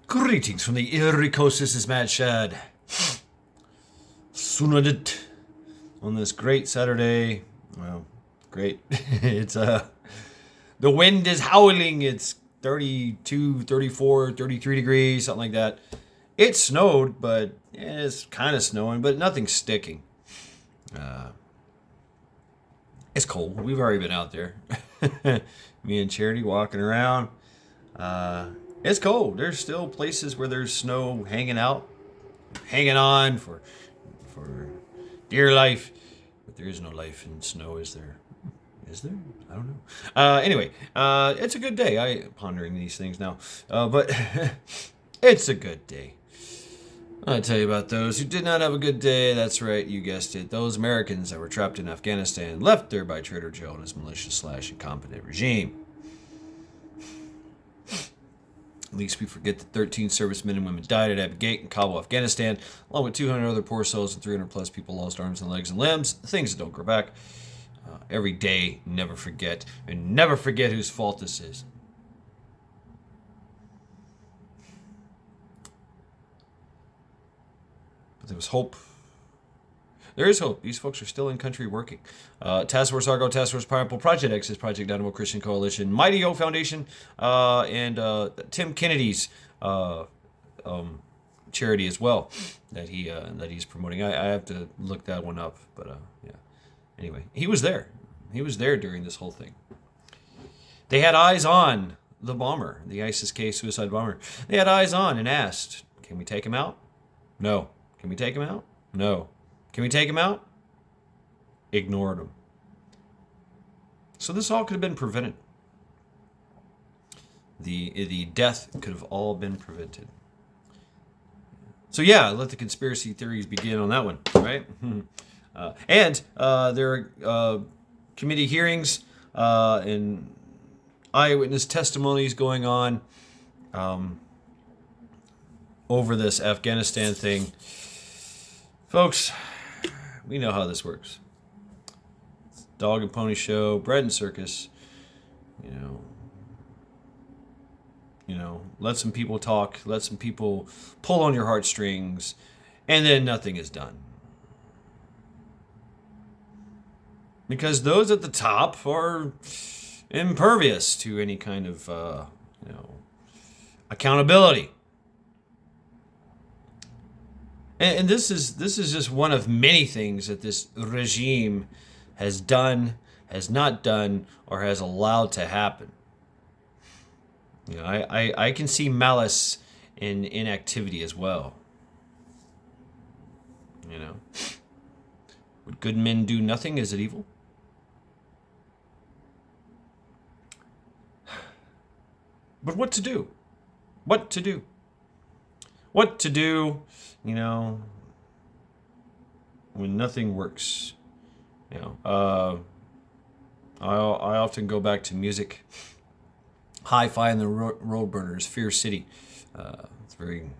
Greetings from the Erie Coast. This is Mad Shad. Sunadit on this great Saturday. Well, great. It's the wind is howling. It's 32, 34, 33 degrees, something like that. It snowed, but it's kind of snowing, but nothing's sticking. It's cold. We've already been out there. Me and Charity walking around. It's cold. There's still places where there's snow hanging out, hanging on for dear life. But there is no life in snow, is there? Is there? I don't know. Anyway, it's a good day. I'm pondering these things now. But it's a good day. I'll tell you about those who did not have a good day. That's right, you guessed it. Those Americans that were trapped in Afghanistan, left there by Trader Joe and his malicious/incompetent regime. At least we forget that 13 servicemen and women died at Abbey Gate in Kabul, Afghanistan, along with 200 other poor souls and 300 plus people lost arms and legs and limbs. Things that don't grow back. Every day, never forget. And never forget whose fault this is. But there was hope. There is hope. These folks are still in country working. Task Force Argo, Task Force Pineapple, Project X is Project Dynamo Christian Coalition, Mighty O Foundation, and Tim Kennedy's charity as well that he's promoting. I have to look that one up, but yeah. Anyway, he was there. He was there during this whole thing. They had eyes on the bomber, the ISIS-K suicide bomber. They had eyes on and asked, "Can we take him out?" No. Can we take him out? No. Can we take him out? Ignored him. So this all could have been prevented. The death could have all been prevented. So yeah, let the conspiracy theories begin on that one, right? And there are committee hearings and eyewitness testimonies going on over this Afghanistan thing. Folks, we know how this works. It's a dog and pony show, bread and circus. Let some people talk, let some people pull on your heartstrings, and then nothing is done. Because those at the top are impervious to any kind of, accountability. And this is just one of many things that this regime has done, has not done, or has allowed to happen. I can see malice in inactivity as well. Would good men do nothing? Is it evil? But what to do? What to do? What to do, when nothing works? I often go back to music. Hi-Fi and the Roadburners, Fear City. It's very,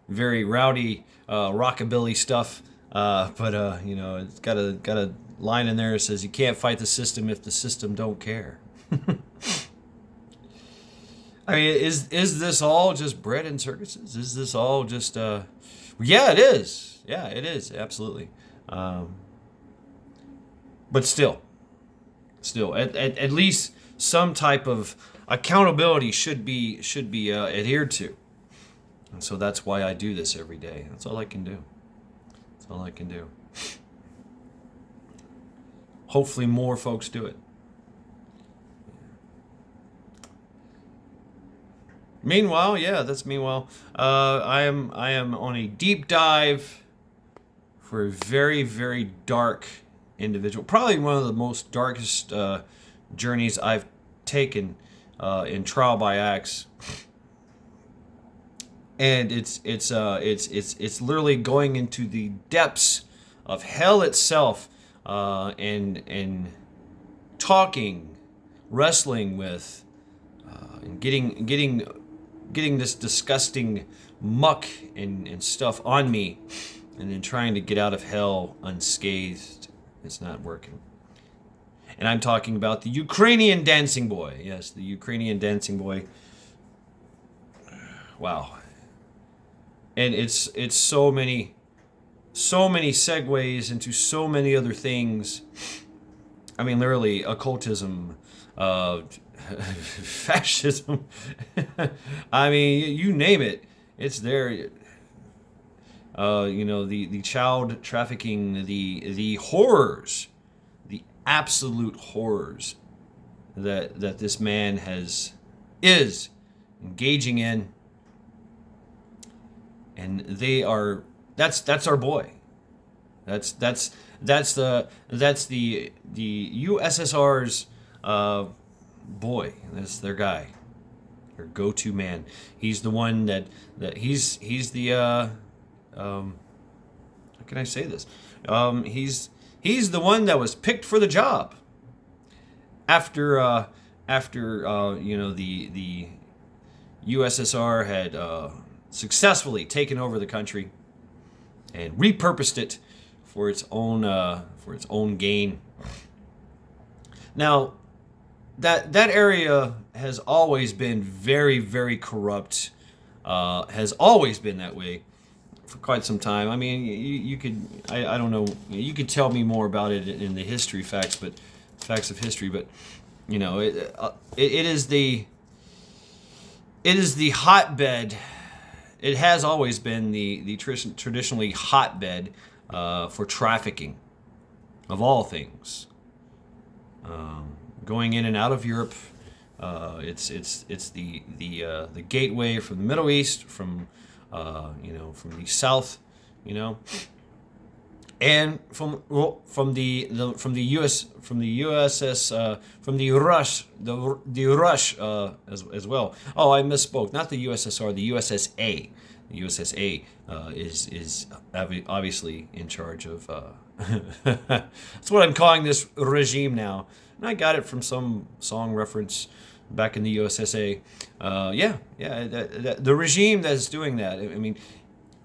very rowdy rockabilly stuff. But it's got a line in there that says, "You can't fight the system if the system don't care." I mean, is this all just bread and circuses? Is this all just? Yeah, it is. Yeah, it is absolutely. But still, at least some type of accountability should be adhered to. And so that's why I do this every day. That's all I can do. That's all I can do. Hopefully more folks do it. Meanwhile, I am on a deep dive for a very, very dark individual. Probably one of the most darkest journeys I've taken in Trial by Axe. And it's literally going into the depths of hell itself, and talking, wrestling with, and getting this disgusting muck and stuff on me, and then trying to get out of hell unscathed. It's not working. And I'm talking about the Ukrainian dancing boy. Yes, the Ukrainian dancing boy. wow. And it's so many segues into so many other things. I mean, literally, occultism, fascism. I mean, you name it, it's there. The child trafficking, the horrors, the absolute horrors that this man is engaging in, and that's our boy. That's the USSR's boy. That's their guy, their go-to man. He's the one that he's the how can I say this? He's the one that was picked for the job after the USSR had successfully taken over the country and repurposed it for its own gain. Now, that area has always been very, very corrupt. Has always been that way for quite some time. I mean, you could I don't know. You could tell me more about it in the history facts of history. But it is the hotbed. It has always been the traditionally hotbed for trafficking of all things. Going in and out of Europe, it's the gateway from the Middle East, from the South, and from the Rush as well. Oh, I misspoke. Not the USSR, the USSA. The USSA is obviously in charge of. That's what I'm calling this regime now, and I got it from some song reference back in the USSA. The regime that's doing that. I mean,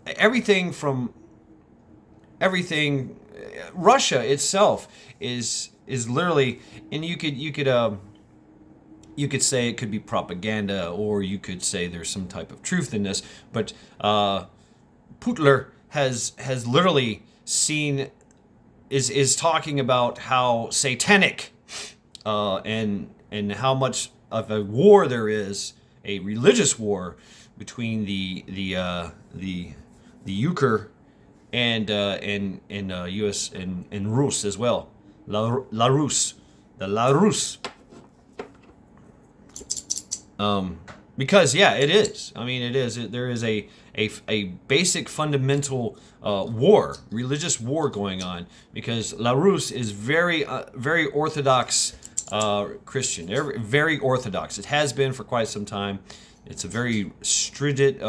everything. Russia itself is literally, and you could say it could be propaganda, or you could say there's some type of truth in this. But Putler has literally seen is talking about how satanic and how much of a war there is, a religious war between the Euchre and U.S. and Rus as well, La Rus. Because it is. I mean, it is. There is a basic fundamental religious war going on, because La Rus is very orthodox Christian, very orthodox. It has been for quite some time. It's a very rigid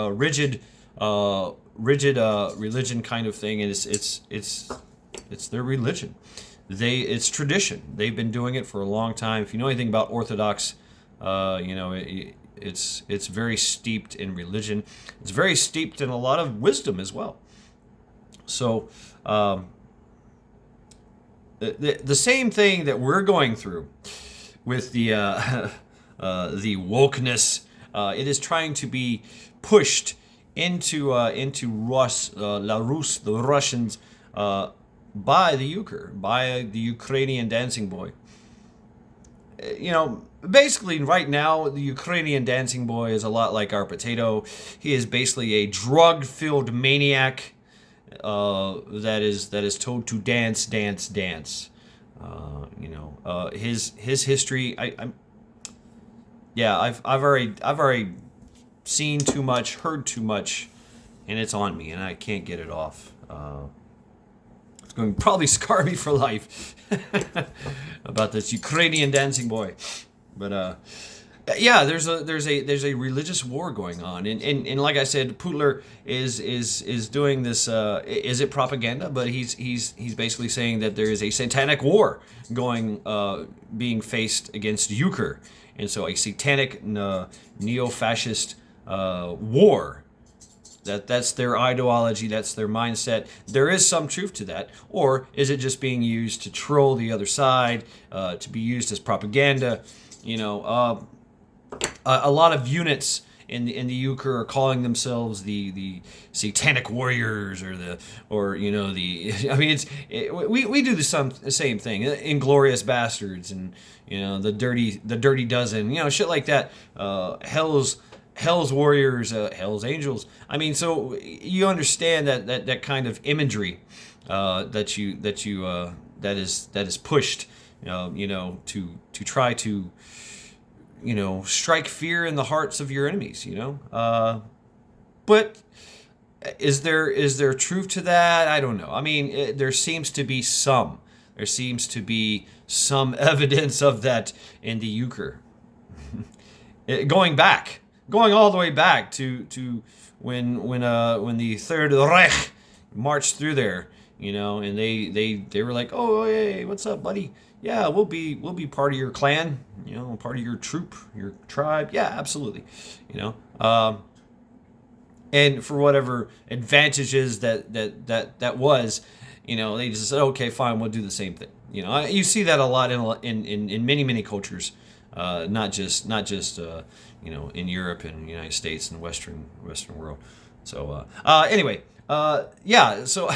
religion kind of thing, and it's their religion. It's tradition. They've been doing it for a long time. If you know anything about Orthodox, it's very steeped in religion. It's very steeped in a lot of wisdom as well. So the same thing that we're going through with the wokeness, it is trying to be pushed into La Rus, the Russians, by the Euchre, by the Ukrainian dancing boy. Basically right now the Ukrainian dancing boy is a lot like our potato. He is basically a drug-filled maniac that is told to dance. His history. I've already seen too much, heard too much, and it's on me, and I can't get it off. It's going to probably scar me for life about this Ukrainian dancing boy. But there's a religious war going on, and like I said, Putler is doing this. Is it propaganda? But he's basically saying that there is a satanic war being faced against Euchre, and so a satanic neo-fascist war. That's their ideology, that's their mindset. There is some truth to that. Or is it just being used to troll the other side, to be used as propaganda? A lot of units in the euchre are calling themselves the satanic warriors or you know the I mean we do the same thing, inglorious bastards, and you know the dirty dozen, you know, shit like that. Hell's warriors, Hell's angels. I mean, so you understand that kind of imagery that is pushed, you know, to try to, you know, strike fear in the hearts of your enemies, you know. But is there truth to that? I don't know. I mean, there seems to be some. There seems to be some evidence of that in the euchre. Going all the way back to when the Third Reich marched through there, you know, and they were like, oh hey, what's up, buddy? Yeah, we'll be part of your clan, you know, part of your troop, your tribe. Yeah, absolutely, you know. And for whatever advantages that was, you know, they just said, okay, fine, we'll do the same thing. You know, you see that a lot in many cultures, not just you know, in Europe and the United States and the Western world. So anyway, yeah. So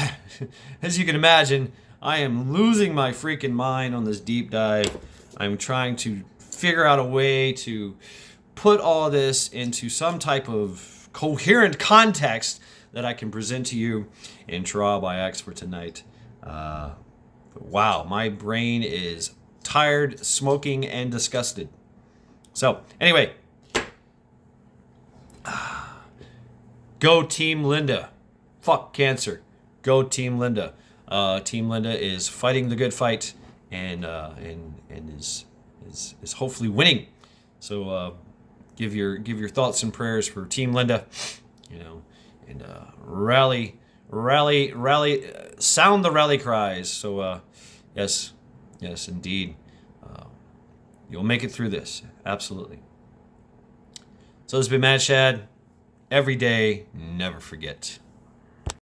as you can imagine, I am losing my freaking mind on this deep dive. I'm trying to figure out a way to put all this into some type of coherent context that I can present to you in Trial by Axe for tonight. Wow, my brain is tired, smoking, and disgusted. So, anyway, go TeamLinda. Fuck cancer. Go TeamLinda. TeamLinda is fighting the good fight and is hopefully winning. So give your thoughts and prayers for TeamLinda, you know, and rally, sound the rally cries. So yes, indeed, you'll make it through this. Absolutely. So this has been Mad Shad. Every day, never forget.